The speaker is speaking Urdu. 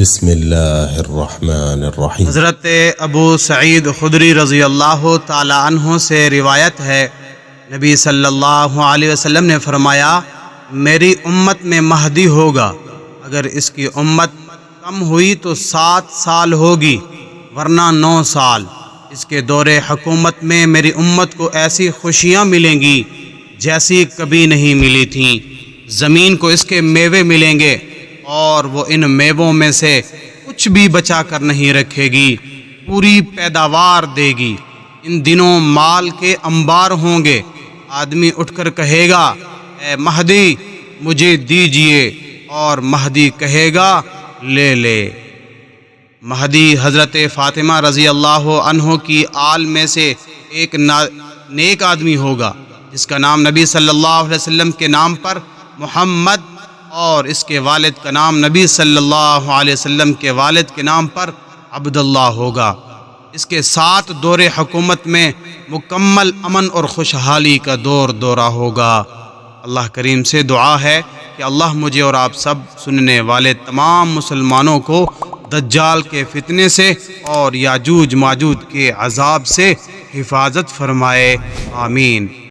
بسم اللہ الرحمن الرحیم۔ حضرت ابو سعید خدری رضی اللہ تعالی عنہ سے روایت ہے، نبی صلی اللہ علیہ وسلم نے فرمایا، میری امت میں مہدی ہوگا، اگر اس کی امت کم ہوئی تو 7 سال ہوگی ورنہ 9 سال۔ اس کے دور حکومت میں میری امت کو ایسی خوشیاں ملیں گی جیسی کبھی نہیں ملی تھیں، زمین کو اس کے میوے ملیں گے اور وہ ان میووں میں سے کچھ بھی بچا کر نہیں رکھے گی، پوری پیداوار دے گی۔ ان دنوں مال کے انبار ہوں گے، آدمی اٹھ کر کہے گا، اے مہدی مجھے دیجئے، اور مہدی کہے گا لے لے۔ مہدی حضرت فاطمہ رضی اللہ عنہ کی آل میں سے ایک نیک آدمی ہوگا جس کا نام نبی صلی اللہ علیہ وسلم کے نام پر محمد اور اس کے والد کا نام نبی صلی اللہ علیہ وسلم کے والد کے نام پر عبداللہ ہوگا۔ اس کے ساتھ دور حکومت میں مکمل امن اور خوشحالی کا دورہ ہوگا۔ اللہ کریم سے دعا ہے کہ اللہ مجھے اور آپ سب سننے والے تمام مسلمانوں کو دجال کے فتنے سے اور یاجوج ماجوج کے عذاب سے حفاظت فرمائے، آمین۔